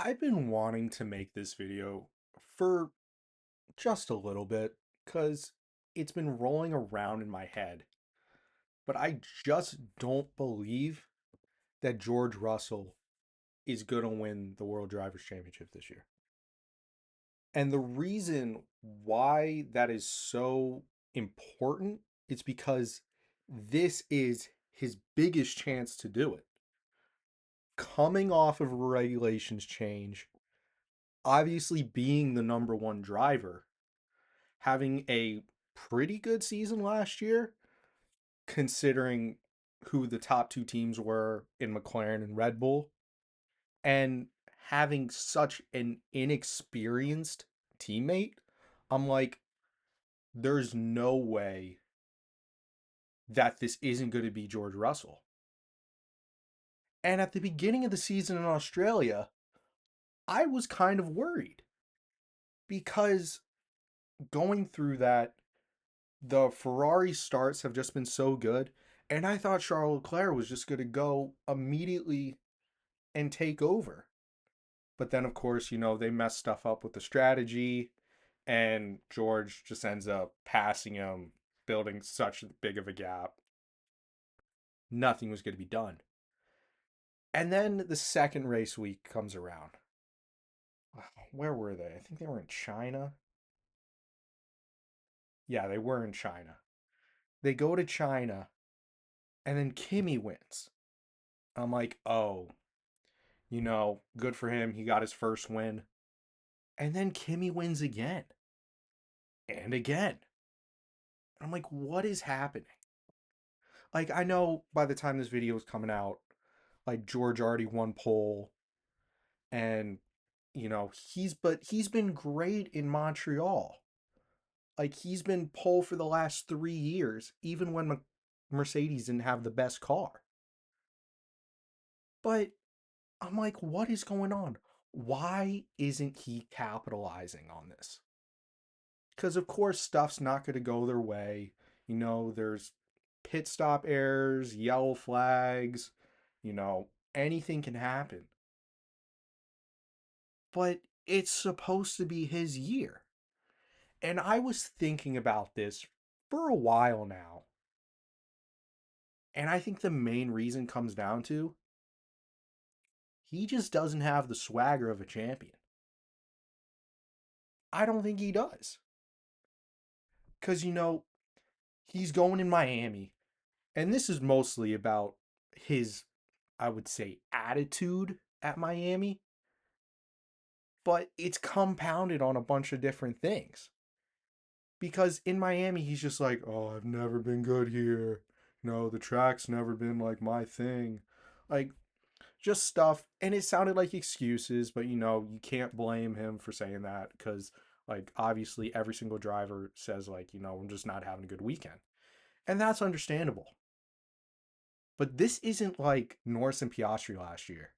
I've been wanting to make this video for just a little bit because it's been rolling around in my head, but I just don't believe that George Russell is going to win the World Drivers' Championship this year. And the reason why that is so important is because this is his biggest chance to do it. Coming off of a regulations change, obviously being the number one driver, having a pretty good season last year, considering who the top two teams were in McLaren and Red Bull, and having such an inexperienced teammate. I'm like, there's no way that this isn't going to be George Russell. And at the beginning of the season in Australia, I was kind of worried because going through that, the Ferrari starts have just been so good. And I thought Charles Leclerc was just going to go immediately and take over. But then, of course, they mess stuff up with the strategy, and George just ends up passing him, building such big of a gap. Nothing was going to be done. And then the second race week comes around. Where were they? I think they were in China. Yeah, they were in China. They go to China, and then Kimi wins. I'm like, oh, good for him. He got his first win. And then Kimmy wins again and again. I'm like, what is happening? Like, I know by the time this video is coming out, like George already won pole, and he's been great in Montreal. Like, he's been pole for the last 3 years, even when Mercedes didn't have the best car. But I'm like, what is going on? Why isn't he capitalizing on this? Because of course stuff's not going to go their way. There's pit stop errors, yellow flags, anything can happen. But it's supposed to be his year. And I was thinking about this for a while now. And I think the main reason comes down to he just doesn't have the swagger of a champion. I don't think he does. Because, he's going in Miami. And this is mostly about his, I would say, attitude at Miami, but it's compounded on a bunch of different things. Because in Miami, he's just like, oh, I've never been good here. The track's never been like my thing. Like, just stuff. And it sounded like excuses, but you can't blame him for saying that because, like, obviously every single driver says, like, I'm just not having a good weekend. And that's understandable. But this isn't like Norris and Piastri last year,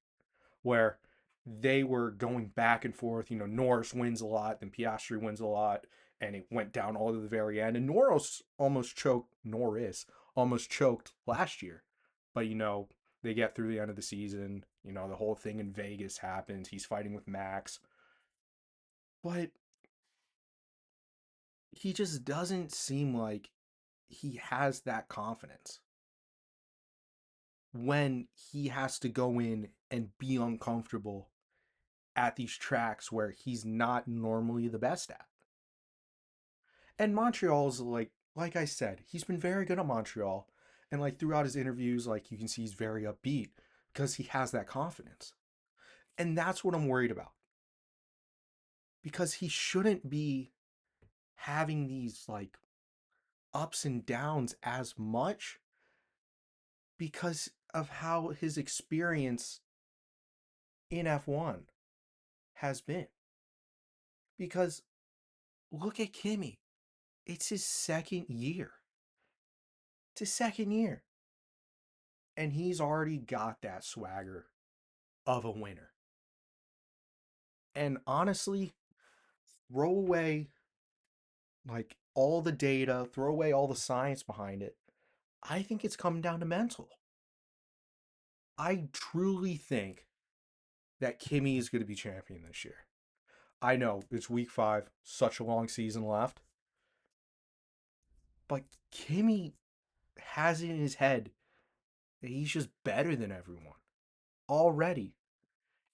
where they were going back and forth. Norris wins a lot, then Piastri wins a lot, and it went down all to the very end. And Norris almost choked last year. But they get through the end of the season. The whole thing in Vegas happens. He's fighting with Max. But he just doesn't seem like he has that confidence when he has to go in and be uncomfortable at these tracks where he's not normally the best at. And Montreal's like I said, he's been very good at Montreal. And like throughout his interviews, like you can see he's very upbeat because he has that confidence. And that's what I'm worried about. Because he shouldn't be having these like ups and downs as much because of how his experience in F1 has been. Because look at Kimmy. It's his second year. It's his second year. And he's already got that swagger of a winner. And honestly, throw away like all the data, throw away all the science behind it. I think it's coming down to mental. I truly think that Kimmy is going to be champion this year. I know it's week 5, such a long season left, but Kimmy has it in his head that he's just better than everyone already.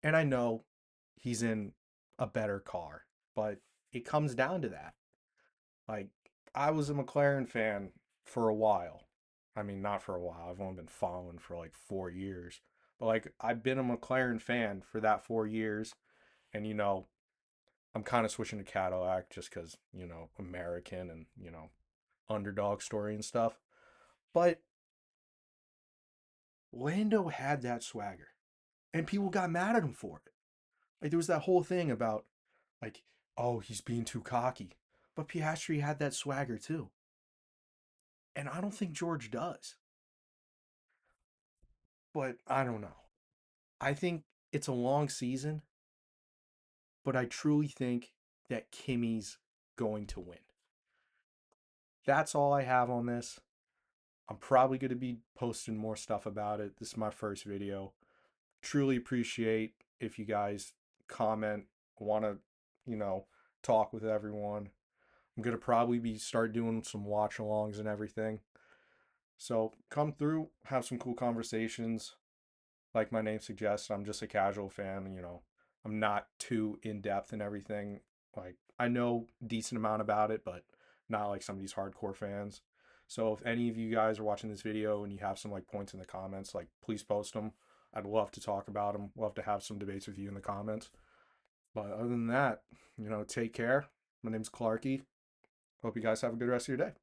And I know he's in a better car, but it comes down to that. Like, I was a McLaren fan for a while. I mean, not for a while. I've only been following for like 4 years. But like, I've been a McLaren fan for that 4 years. And, I'm kind of switching to Cadillac just because, American and, underdog story and stuff. But Lando had that swagger. And people got mad at him for it. Like, there was that whole thing about, like, oh, he's being too cocky. But Piastri had that swagger too. And I don't think George does. But I don't know. I think it's a long season, but I truly think that Kimmy's going to win. That's all I have on this. I'm probably going to be posting more stuff about it. This is my first video. Truly appreciate if you guys comment, want to, you know, talk with everyone. I'm going to probably be start doing some watch alongs and everything. So come through, have some cool conversations. Like my name suggests, I'm just a casual fan. I'm not too in depth and everything. Like, I know a decent amount about it, but not like some of these hardcore fans. So if any of you guys are watching this video and you have some like points in the comments, like please post them. I'd love to talk about them. Love to have some debates with you in the comments. But other than that, take care. My name's Clarky. Hope you guys have a good rest of your day.